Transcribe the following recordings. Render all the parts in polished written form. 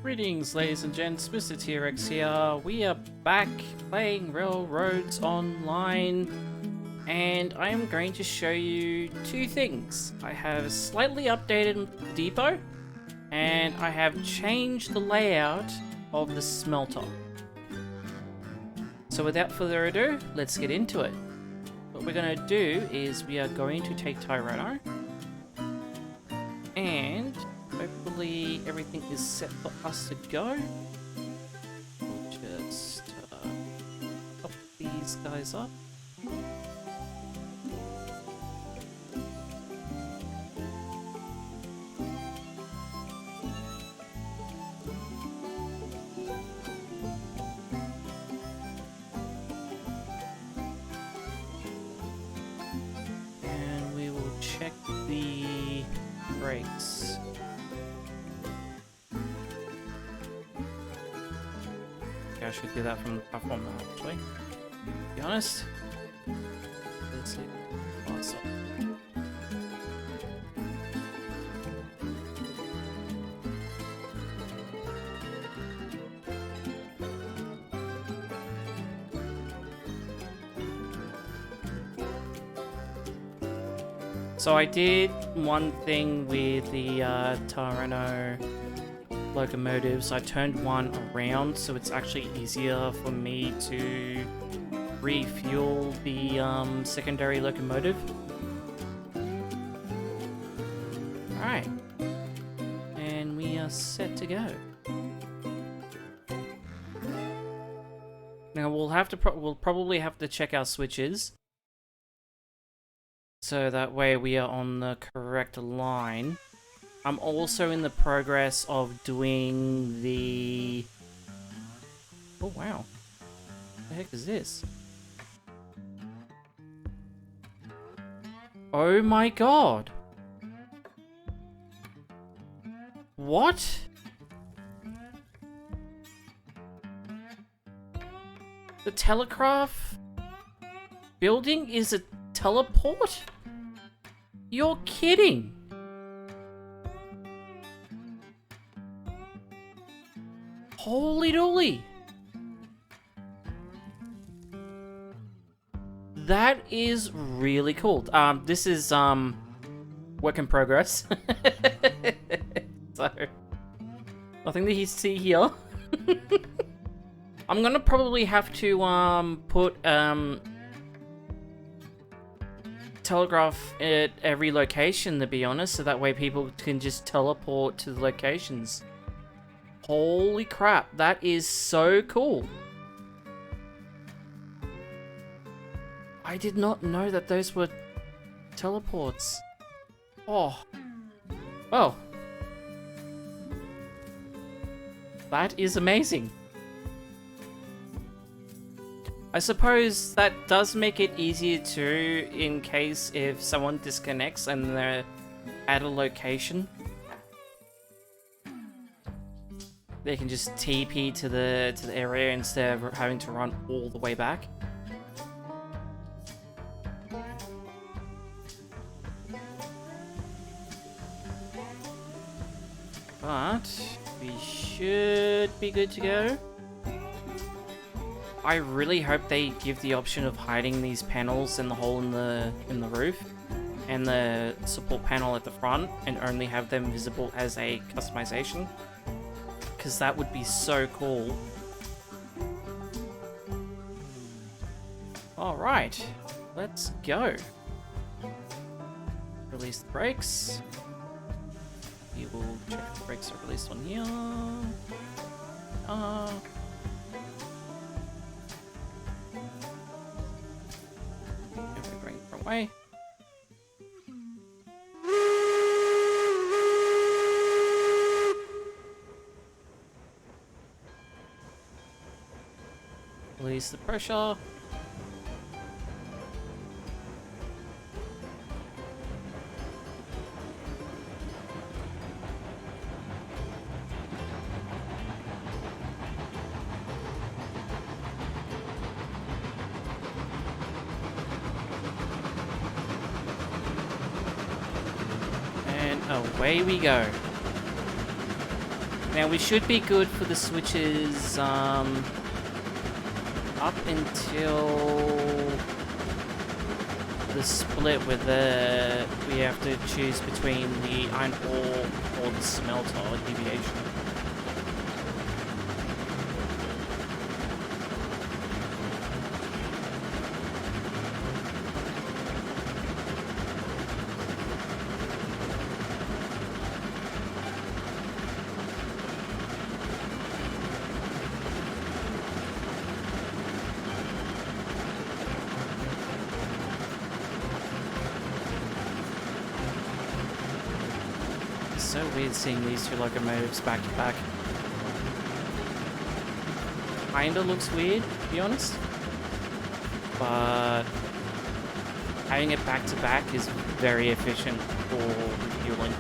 Greetings, ladies and gents, Mr. T-Rex here. We are back playing Railroads Online, and I am going to show you two things. I have slightly updated the depot, and I have changed the layout of the smelter. So without further ado, let's get into it. What we're going to do is we are going to take Tyranno, and hopefully everything is set for us to go. We'll just pop these guys up. And we will check the brakes. I should do that from the platform now, actually. To be honest. Let's see. Awesome. So I did one thing with the Tyranno locomotives. I turned one around so it's actually easier for me to refuel the secondary locomotive. Alright, and we are set to go. Now we'll probably have to check our switches so that way we are on the correct line. I'm also in the progress of doing the... Oh, wow. What the heck is this? Oh my god! What? The telegraph building is a teleport? You're kidding! Holy dooly! That is really cool. This is work in progress. So nothing that you see here. I'm gonna probably have to put telegraph at every location, to be honest, so that way people can just teleport to the locations. Holy crap, that is so cool. I did not know that those were teleports. Oh. Well. That is amazing. I suppose that does make it easier too, in case if someone disconnects and they're at a location. They can just TP to the area instead of having to run all the way back. But we should be good to go. I really hope they give the option of hiding these panels in the hole in the roof and the support panel at the front, and only have them visible as a customization. Because that would be so cool. Alright, let's go. Release the brakes. We will check if the brakes are released on here. We're going the wrong way. Release the pressure. And away we go. Now we should be good for the switches up until the split where we have to choose between the iron ore or the smelter or deviation. So weird seeing these two locomotives back to back. Kinda looks weird, to be honest. But having it back to back is very efficient for refueling.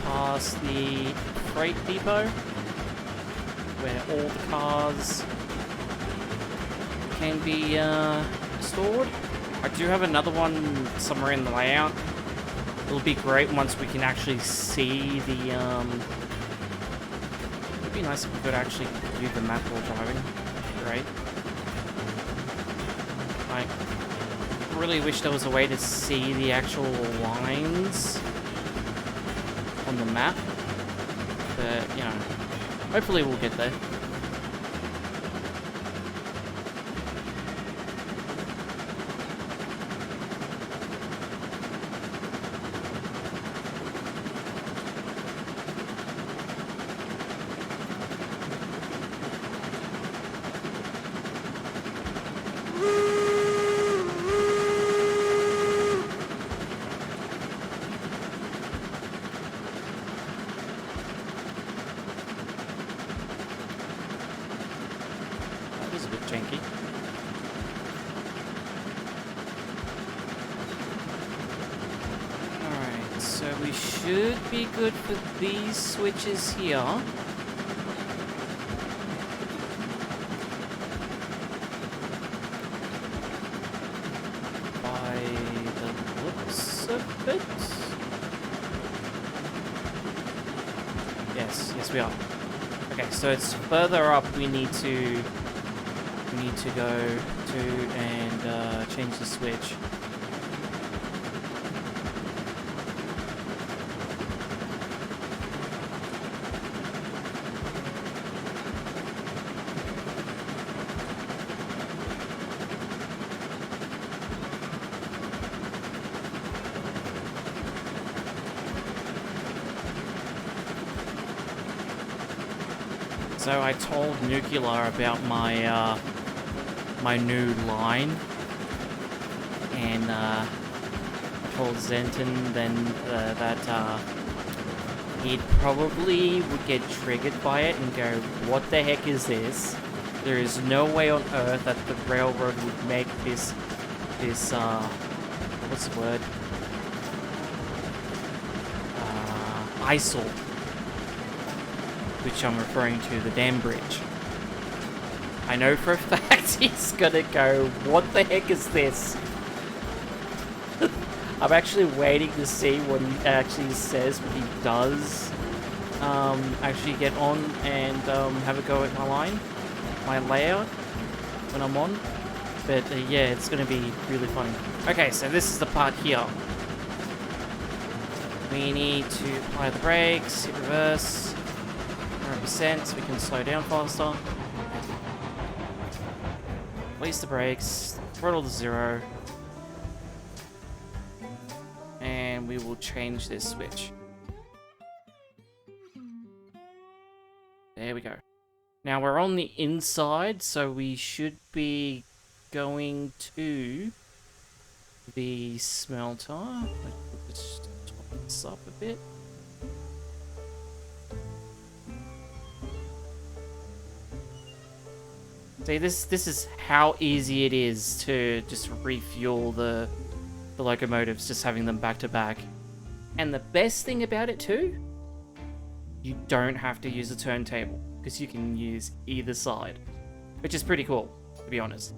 Past the freight depot where all the cars can be stored. I do have another one somewhere in the layout. It'll be great once we can actually see the it'd be nice if we could actually view the map while driving. Great. I really wish there was a way to see the actual lines on the map, but you know, hopefully we'll get there. That was a bit janky. Alright, so we should be good for these switches here. By the looks of it. Yes we are. Okay, so it's further up we need to go to and change the switch. So I told Nuclear about my my new line, and told Zenton then that he probably would get triggered by it and go, "What the heck is this? There is no way on earth that the railroad would make this what's the word? Eyesore." Which I'm referring to the dam bridge. I know for a fact he's gonna go, "What the heck is this?" I'm actually waiting to see what he actually says when he does actually get on and have a go at my layout when I'm on. But yeah, it's gonna be really funny. Okay, so this is the part here. We need to apply the brakes, hit reverse. 100% so we can slow down faster. Release the brakes, throttle to 0. And we will change this switch. There we go. Now we're on the inside, so we should be going to the smelter. Let's just top this up a bit. See, this is how easy it is to just refuel the locomotives, just having them back to back. And the best thing about it too, you don't have to use a turntable because you can use either side, which is pretty cool, to be honest.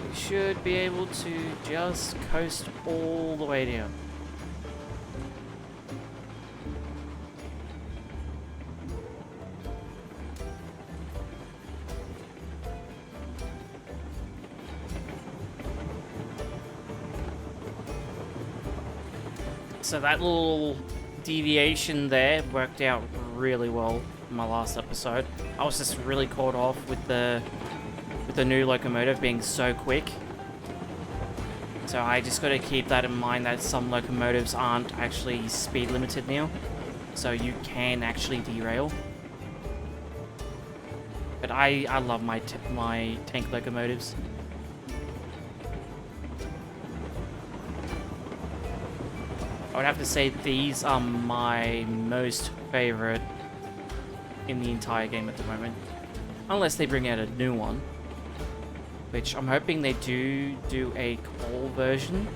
We should be able to just coast all the way down. So that little deviation there worked out really well in my last episode. I was just really caught off with the new locomotive being so quick. So I just got to keep that in mind that some locomotives aren't actually speed limited now. So you can actually derail. But I love my tank locomotives. I would have to say these are my most favorite in the entire game at the moment. Unless they bring out a new one. Which I'm hoping they do a coal version.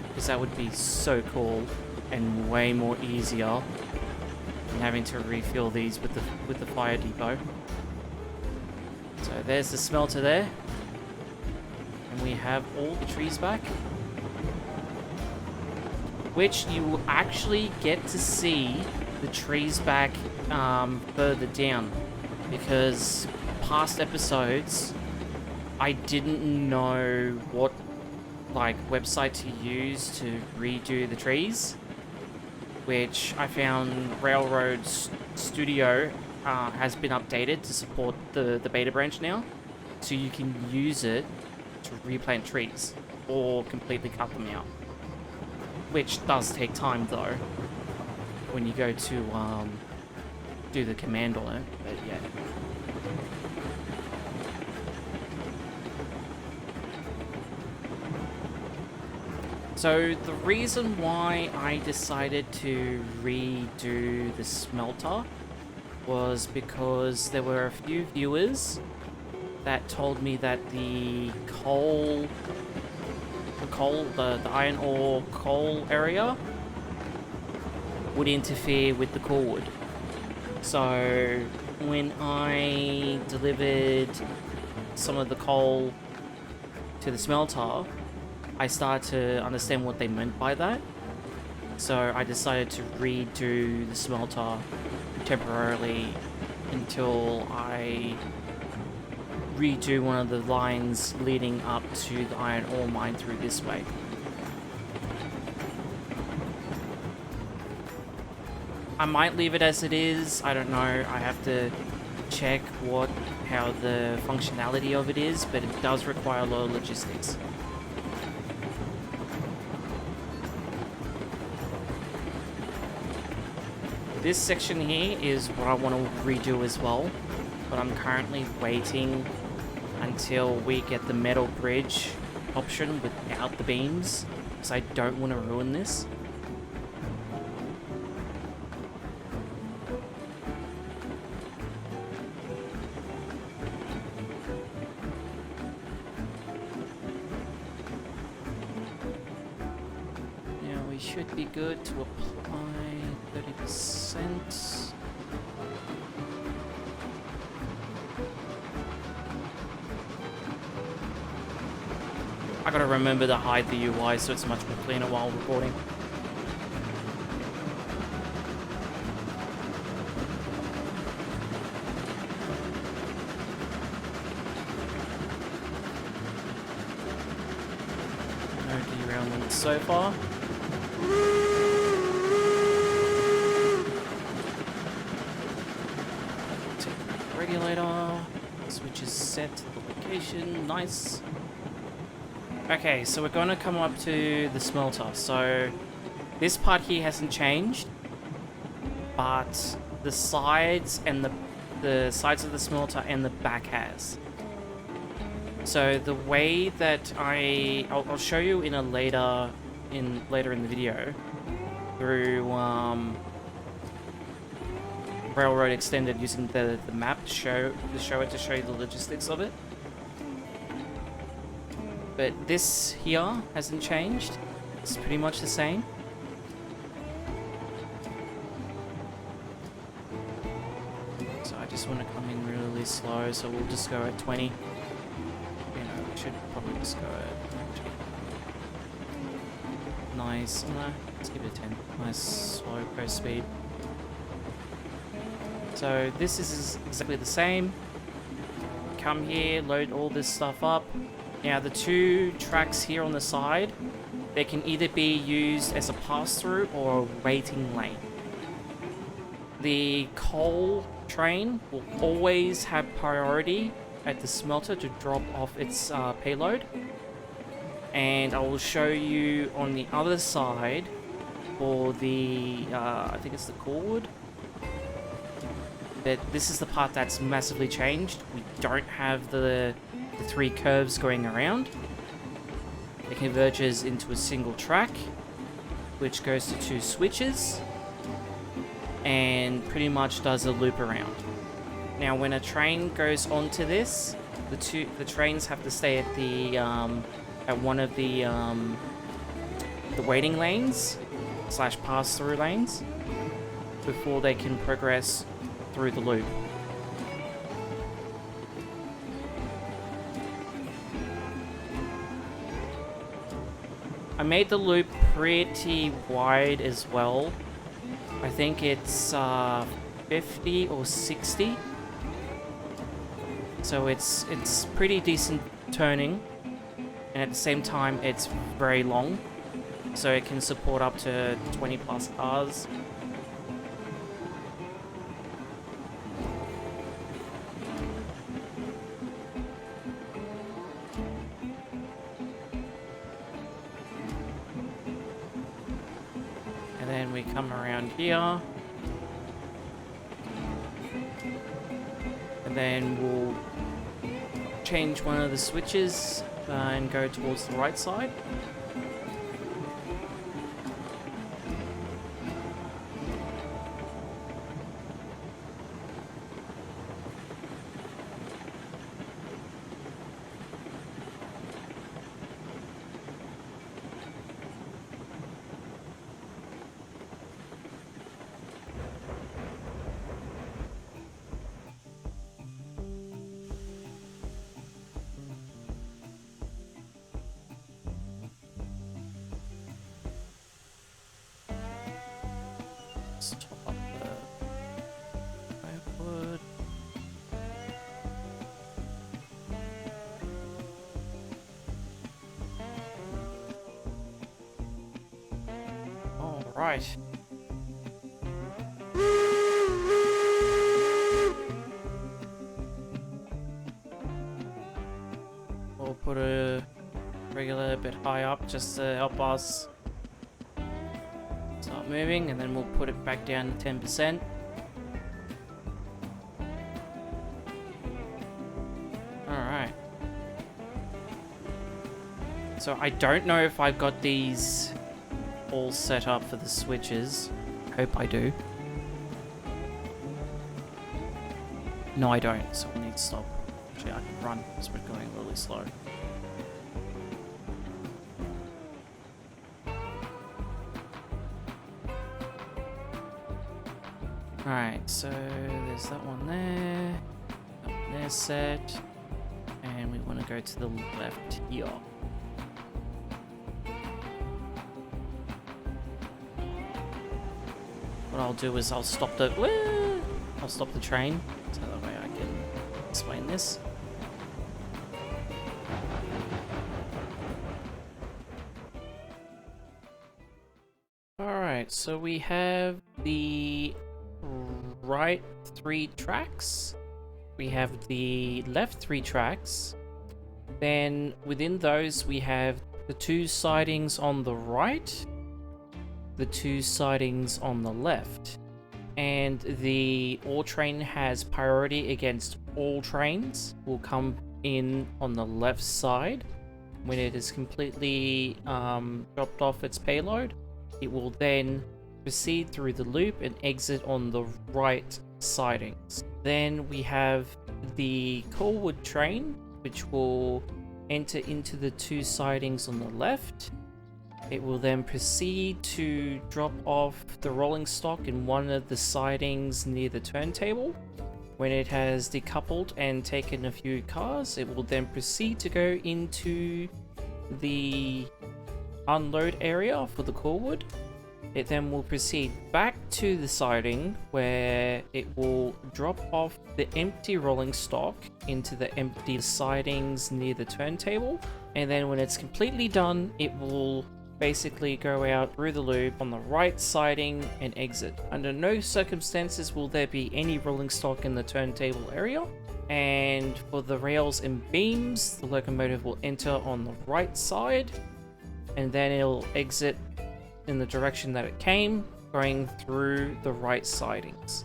Because that would be so cool and way more easier than having to refill these with the fire depot. So there's the smelter there. And we have all the trees back. Which you will actually get to see the trees back further down. Because past episodes, I didn't know what website to use to redo the trees. Which I found Railroad Studio has been updated to support the beta branch now. So you can use it to replant trees or completely cut them out. Which does take time though, when you go to do the command on it, but yeah. So the reason why I decided to redo the smelter was because there were a few viewers that told me that the iron ore coal area would interfere with the core wood. So when I delivered some of the coal to the smelter, I started to understand what they meant by that. So I decided to redo the smelter temporarily until I redo one of the lines leading up to the iron ore mine through this way. I might leave it as it is, I don't know, I have to check how the functionality of it is, but it does require a lot of logistics. This section here is what I want to redo as well, but I'm currently waiting until we get the metal bridge option without the beams, because I don't want to ruin this. Now we should be good to apply 30%. I gotta remember to hide the UI so it's much more cleaner while recording. No derailment so far. Take the regulator. Switch is set to the location. Nice. Okay, so we're going to come up to the smelter. So this part here hasn't changed, but the sides and the sides of the smelter and the back has. So the way that I'll show you in a later in the video through railroad extended using the map to show you the logistics of it. But this here hasn't changed. It's pretty much the same. So I just want to come in really slow, so we'll just go at 20. You know, we should probably just go at... Nice. Oh no, let's give it a 10. Nice slow coast speed. So this is exactly the same. Come here, load all this stuff up. Now the two tracks here on the side, they can either be used as a pass-through or a waiting lane. The coal train will always have priority at the smelter to drop off its payload. And I will show you on the other side for the, I think it's the core. But this is the part that's massively changed. We don't have the three curves going around. It converges into a single track, which goes to two switches, and pretty much does a loop around. Now, when a train goes onto this, the trains have to stay at the at one of the waiting lanes / pass-through lanes before they can progress through the loop. I made the loop pretty wide as well. I think it's 50 or 60. So it's pretty decent turning. And at the same time, it's very long. So it can support up to 20 plus cars. And then we come around here. And then we'll change one of the switches and go towards the right side. Let's top up the firewood. All right. We'll put a regular a bit high up just to help us start moving, and then we'll put it back down to 10%. Alright. So I don't know if I've got these all set up for the switches. Hope I do. No, I don't, so we need to stop. Actually, I can run because we're going really slow. Alright, so there's that one there. That one there set. And we want to go to the left here. What I'll do is I'll stop the train so that way I can explain this. Alright, so we have the right 3 tracks. We have the left 3 tracks. Then within those we have the 2 sidings on the right, the 2 sidings on the left. And the all train has priority against all trains will come in on the left side. When it is completely dropped off its payload, it will then proceed through the loop and exit on the right sidings. Then we have the corewood train, which will enter into the 2 sidings on the left. It will then proceed to drop off the rolling stock in one of the sidings near the turntable. When it has decoupled and taken a few cars, it will then proceed to go into the unload area for the corewood. It then will proceed back to the siding where it will drop off the empty rolling stock into the empty sidings near the turntable. And then when it's completely done, it will basically go out through the loop on the right siding and exit. Under no circumstances will there be any rolling stock in the turntable area. And for the rails and beams, the locomotive will enter on the right side, and then it'll exit in the direction that it came, going through the right sidings.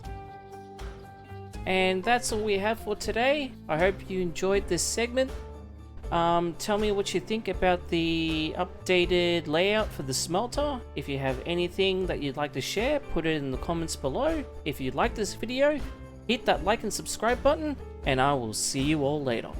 And that's all we have for today. I hope you enjoyed this segment. Tell me what you think about the updated layout for the smelter. If you have anything that you'd like to share, put it in the comments below. If you like this video, hit that like and subscribe button, and I will see you all later.